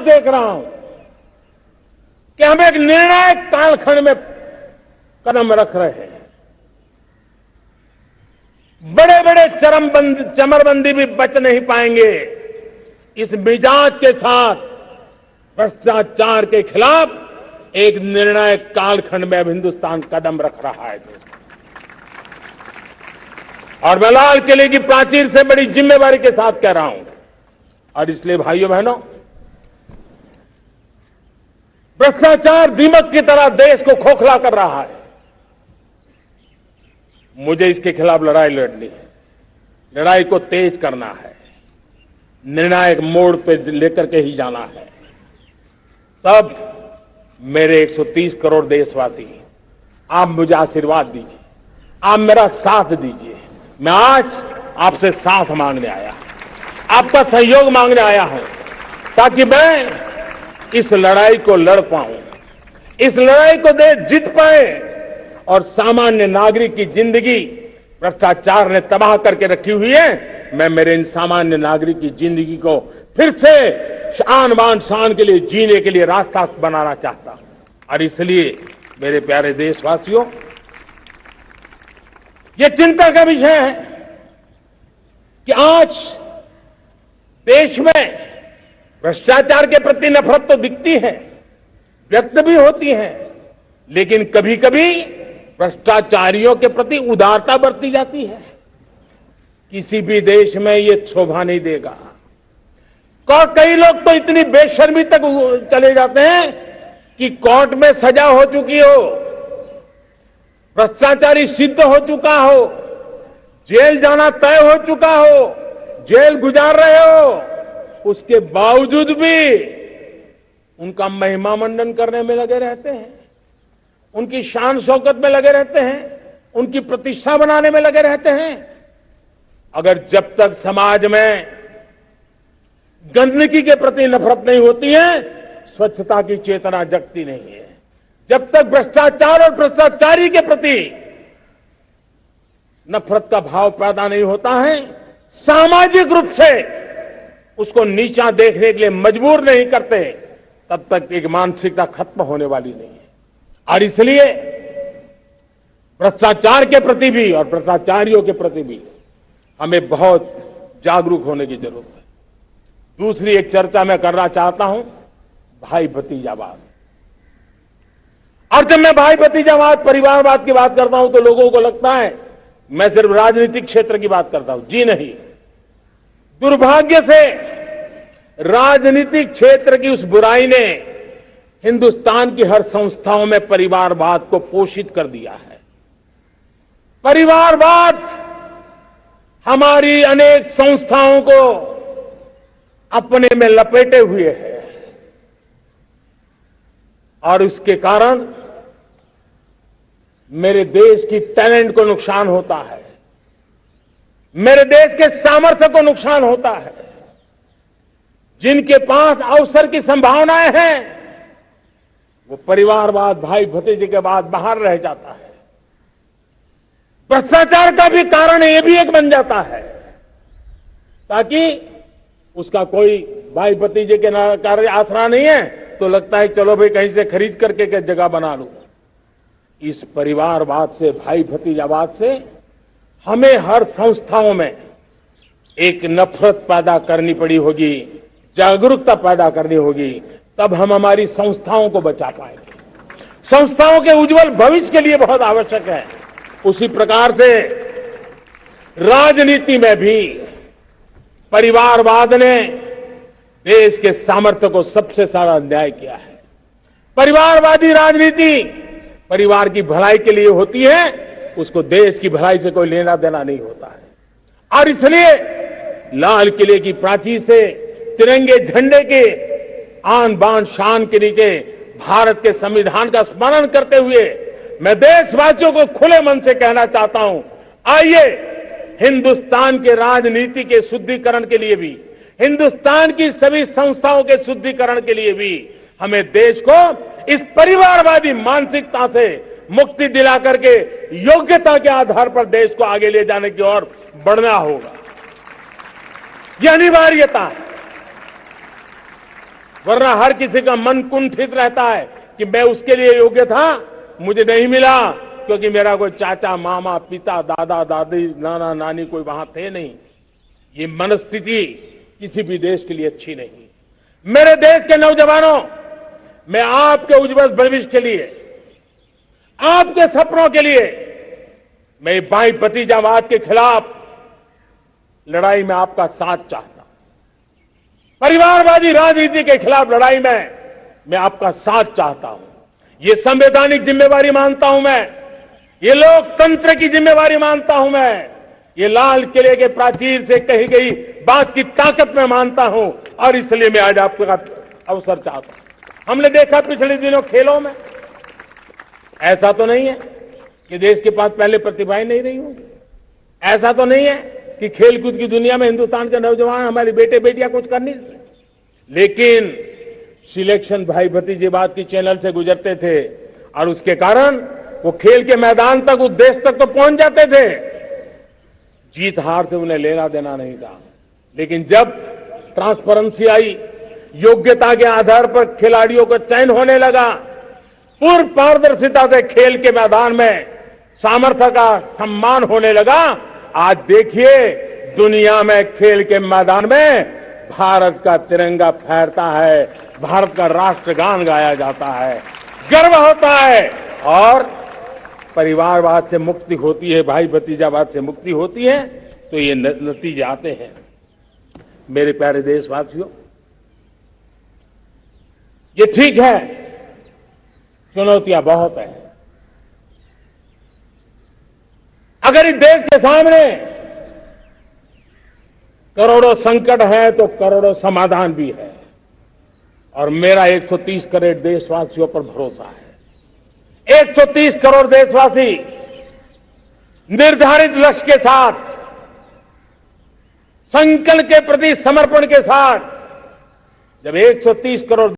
देख रहा हूं कि हम एक निर्णायक कालखंड में कदम रख रहे हैं। बड़े बड़े चमरबंदी भी बच नहीं पाएंगे। इस मिजाज के साथ भ्रष्टाचार के खिलाफ एक निर्णायक कालखंड में अब हिंदुस्तान कदम रख रहा है। और मैं लाल किले की प्राचीर से बड़ी जिम्मेवारी के साथ कह रहा हूं। और इसलिए भाइयों बहनों, भ्रष्टाचार दीमक की तरह देश को खोखला कर रहा है। मुझे इसके खिलाफ लड़ाई लड़नी है, लड़ाई को तेज करना है, निर्णायक मोड़ पे लेकर के ही जाना है। तब मेरे 130 करोड़ देशवासी, आप मुझे आशीर्वाद दीजिए, आप मेरा साथ दीजिए। मैं आज आपसे साथ मांगने आया, आपका सहयोग मांगने आया हूं, ताकि मैं इस लड़ाई को लड़ पाऊं, इस लड़ाई को देश जीत पाए और सामान्य नागरिक की जिंदगी भ्रष्टाचार ने तबाह करके रखी हुई है। मैं मेरे इन सामान्य नागरिक की जिंदगी को फिर से शान बान शान के लिए जीने के लिए रास्ता बनाना चाहता हूं। और इसलिए मेरे प्यारे देशवासियों, ये चिंता का विषय है कि आज देश में भ्रष्टाचार के प्रति नफरत तो दिखती है, व्यक्त भी होती है, लेकिन कभी कभी भ्रष्टाचारियों के प्रति उदारता बरती जाती है। किसी भी देश में ये शोभा नहीं देगा। और कई लोग तो इतनी बेशर्मी तक चले जाते हैं कि कोर्ट में सजा हो चुकी हो, भ्रष्टाचारी सिद्ध हो चुका हो, जेल जाना तय हो चुका हो, जेल गुजार रहे हो, उसके बावजूद भी उनका महिमा मंडन करने में लगे रहते हैं, उनकी शान शौकत में लगे रहते हैं, उनकी प्रतिष्ठा बनाने में लगे रहते हैं। अगर जब तक समाज में गंदगी के प्रति नफरत नहीं होती है, स्वच्छता की चेतना जगती नहीं है। जब तक भ्रष्टाचार और भ्रष्टाचारी के प्रति नफरत का भाव पैदा नहीं होता है, सामाजिक रूप से उसको नीचा देखने के लिए मजबूर नहीं करते, तब तक एक मानसिकता खत्म होने वाली नहीं है। और इसलिए भ्रष्टाचार के प्रति भी और भ्रष्टाचारियों के प्रति भी हमें बहुत जागरूक होने की जरूरत है। दूसरी एक चर्चा मैं करना चाहता हूं, भाई भतीजावाद। और जब मैं भाई भतीजावाद, परिवारवाद की बात करता हूं तो लोगों को लगता है मैं सिर्फ राजनीतिक क्षेत्र की बात करता हूं। जी नहीं, दुर्भाग्य से राजनीतिक क्षेत्र की उस बुराई ने हिंदुस्तान की हर संस्थाओं में परिवारवाद को पोषित कर दिया है। परिवारवाद हमारी अनेक संस्थाओं को अपने में लपेटे हुए है और उसके कारण मेरे देश की टैलेंट को नुकसान होता है, मेरे देश के सामर्थ्य को नुकसान होता है। जिनके पास अवसर की संभावनाएं हैं, वो परिवारवाद, भाई भतीजे के बाद बाहर रह जाता है। भ्रष्टाचार का भी कारण ये भी एक बन जाता है, ताकि उसका कोई भाई भतीजे के कार्य आसरा नहीं है तो लगता है चलो भाई कहीं से खरीद करके जगह बना लूं। इस परिवारवाद से, भाई भतीजावाद से हमें हर संस्थाओं में एक नफरत पैदा करनी पड़ी होगी, जागरूकता पैदा करनी होगी, तब हम हमारी संस्थाओं को बचा पाएंगे। संस्थाओं के उज्जवल भविष्य के लिए बहुत आवश्यक है। उसी प्रकार से राजनीति में भी परिवारवाद ने देश के सामर्थ्य को सबसे सारा अन्याय किया है। परिवारवादी राजनीति परिवार की भलाई के लिए होती है, उसको देश की भलाई से कोई लेना देना नहीं होता है। और इसलिए लाल किले की प्राचीर से तिरंगे झंडे के आन बान शान के नीचे भारत के संविधान का स्मरण करते हुए मैं देशवासियों को खुले मन से कहना चाहता हूं, आइए हिंदुस्तान के राजनीति के शुद्धिकरण के लिए भी, हिंदुस्तान की सभी संस्थाओं के शुद्धिकरण के लिए भी हमें देश को इस परिवारवादी मानसिकता से मुक्ति दिला करके योग्यता के आधार पर देश को आगे ले जाने की ओर बढ़ना होगा। यह अनिवार्यता है। वरना हर किसी का मन कुंठित रहता है कि मैं उसके लिए योग्य था, मुझे नहीं मिला क्योंकि मेरा कोई चाचा, मामा, पिता, दादा, दादी, नाना, नानी कोई वहां थे नहीं। ये मनस्थिति किसी भी देश के लिए अच्छी नहीं। मेरे देश के नौजवानों, मैं आपके उज्जवल भविष्य के लिए, आपके सपनों के लिए, मैं भाई भतीजावाद के खिलाफ लड़ाई में आपका साथ चाहता हूं। परिवारवादी राजनीति के खिलाफ लड़ाई में मैं आपका साथ चाहता हूं। ये संवैधानिक जिम्मेवारी मानता हूं मैं, ये लोकतंत्र की जिम्मेवारी मानता हूं मैं, ये लाल किले के प्राचीर से कही गई बात की ताकत में मानता हूं और इसलिए मैं आज आपका अवसर चाहता हूं। हमने देखा पिछले दिनों खेलों में, ऐसा तो नहीं है कि देश के पास पहले प्रतिभाएं नहीं रही होंगी, ऐसा तो नहीं है कि खेलकूद की दुनिया में हिंदुस्तान के नौजवान, हमारे बेटे बेटियां कुछ कर नहीं सकते, लेकिन सिलेक्शन भाई भतीजेवाद की चैनल से गुजरते थे और उसके कारण वो खेल के मैदान तक, उस देश तक तो पहुंच जाते थे। जीत हार से उन्हें लेना देना नहीं था, लेकिन जब ट्रांसपेरेंसी आई, योग्यता के आधार पर खिलाड़ियों का चयन होने लगा, पूर्ण पारदर्शिता से खेल के मैदान में सामर्थ्य का सम्मान होने लगा, आज देखिए दुनिया में खेल के मैदान में भारत का तिरंगा फहरता है, भारत का राष्ट्रगान गाया जाता है, गर्व होता है और परिवारवाद से मुक्ति होती है, भाई भतीजावाद से मुक्ति होती है, तो ये नतीजे आते हैं। मेरे प्यारे देशवासियों, ये ठीक है, चुनौतियां बहुत हैं। अगर इस देश के सामने करोड़ों संकट है तो करोड़ों समाधान भी है और मेरा 130 करोड़ देशवासियों पर भरोसा है। 130 करोड़ देशवासी निर्धारित लक्ष्य के साथ, संकल्प के प्रति समर्पण के साथ, जब 130 करोड़